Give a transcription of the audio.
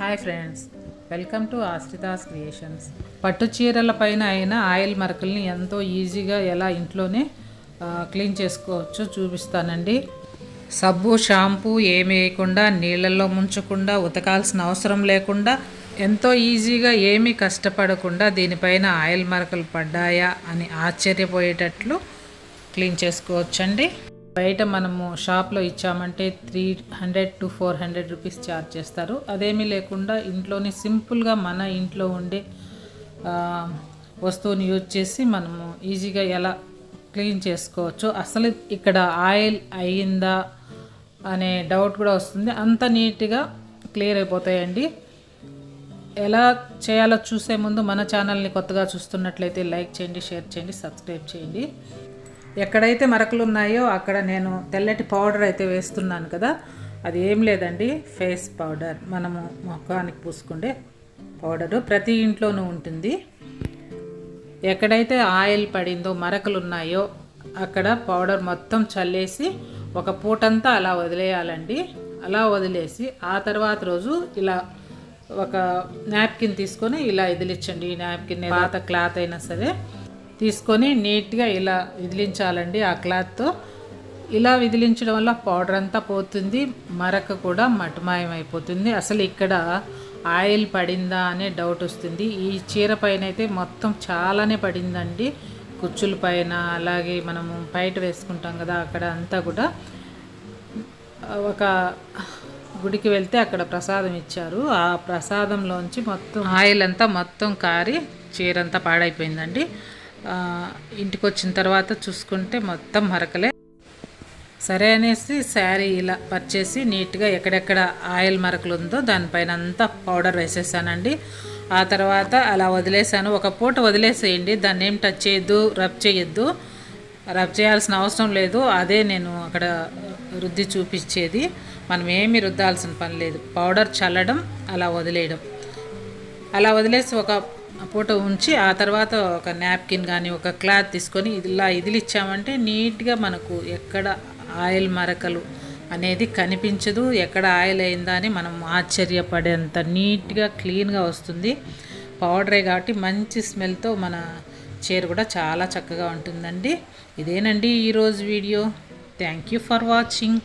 Hi friends, welcome to Ashrita's creations. పట్టు చీరల పైన అయిన ఆయిల్ మరకల్ని ఎంతో ఈజీగా ఎలా ఇంట్లోనే క్లీన్ చేసుకోవచ్చో చూపిస్తానండి. సబ్బు షాంపూ ఏమి వేయకుండా, నీళ్ళల్లో ముంచకుండా, ఉతకాల్సిన అవసరం లేకుండా, ఎంతో ఈజీగా ఏమీ కష్టపడకుండా దీనిపైన ఆయిల్ మరకలు పడ్డాయా అని ఆశ్చర్యపోయేటట్లు క్లీన్ చేసుకోవచ్చండి. బయట మనము షాప్లో ఇచ్చామంటే 300 to 400 రూపీస్ ఛార్జ్ చేస్తారు. అదేమీ లేకుండా ఇంట్లోనే సింపుల్గా మన ఇంట్లో ఉండే వస్తువుని యూజ్ చేసి మనము ఈజీగా ఎలా క్లీన్ చేసుకోవచ్చు. అసలు ఇక్కడ ఆయిల్ అయ్యిందా అనే డౌట్ కూడా వస్తుంది. అంత నీట్గా క్లియర్ అయిపోతాయండి. ఎలా చేయాలో చూసే ముందు మన ఛానల్ని కొత్తగా చూస్తున్నట్లయితే లైక్ చేయండి, షేర్ చేయండి, సబ్స్క్రైబ్ చేయండి. ఎక్కడైతే మరకలు ఉన్నాయో అక్కడ నేను తెల్లటి పౌడర్ అయితే వేస్తున్నాను కదా, అది ఏం లేదండి, ఫేస్ పౌడర్. మనము ముఖానికి పూసుకుండే పౌడరు ప్రతి ఇంట్లోనూ ఉంటుంది. ఎక్కడైతే ఆయిల్ పడిందో, మరకలు ఉన్నాయో అక్కడ పౌడర్ మొత్తం చల్లేసి ఒక పూటంతా అలా వదిలేయాలండి. అలా వదిలేసి ఆ తర్వాత రోజు ఇలా ఒక నాప్కిన్ తీసుకొని ఇలా ఇదిలించండి. ఈ నాప్కిన్ పాత క్లాత్ అయినా సరే తీసుకొని నీట్గా ఇలా విదిలించాలండి. ఆ క్లాత్తో ఇలా విదిలించడం వల్ల పౌడర్ అంతా పోతుంది, మరక కూడా మటుమాయం అయిపోతుంది. అసలు ఇక్కడ ఆయిల్ పడిందా అనే డౌట్ వస్తుంది. ఈ చీర పైన అయితే మొత్తం చాలానే పడిందండి, కుచ్చుల పైన, అలాగే మనము బయట వేసుకుంటాం కదా అక్కడ అంతా కూడా. ఒక గుడికి వెళ్తే అక్కడ ప్రసాదం ఇచ్చారు, ఆ ప్రసాదంలోంచి మొత్తం ఆయిల్ అంతా మొత్తం కారి చీర అంతా పాడైపోయిందండి. ఇంటికి వచ్చిన తర్వాత చూసుకుంటే మొత్తం మరకలే. సరే అనేసి శారీ ఇలా పరిచేసి నీట్గా ఎక్కడెక్కడ ఆయిల్ మరకలు ఉందో దానిపైన అంతా పౌడర్ వేసేసానండి. ఆ తర్వాత అలా వదిలేసాను. ఒక పూట వదిలేసేయండి, దాన్ని ఏం టచ్ చేయొద్దు, రబ్ చేయొద్దు. రబ్ చేయాల్సిన అవసరం లేదు, అదే నేను అక్కడ రుద్ది చూపించేది. మనం ఏమీ రుద్దాల్సిన పని లేదు, పౌడర్ చల్లడం, అలా వదిలేయడం. అలా వదిలేసి ఒక పూట ఉంచి ఆ తర్వాత ఒక నాప్కిన్ కానీ ఒక క్లాత్ తీసుకొని ఇలా ఇదిలిచ్చామంటే నీట్గా మనకు ఎక్కడ ఆయిల్ మరకలు అనేది కనిపించదు. ఎక్కడ ఆయిల్ అయిందా అని మనం ఆశ్చర్యపడేంత నీట్గా క్లీన్గా వస్తుంది. పౌడరే కాబట్టి మంచి స్మెల్తో మన చీర కూడా చాలా చక్కగా ఉంటుందండి. ఇదేనండి ఈరోజు video. Thank you for watching.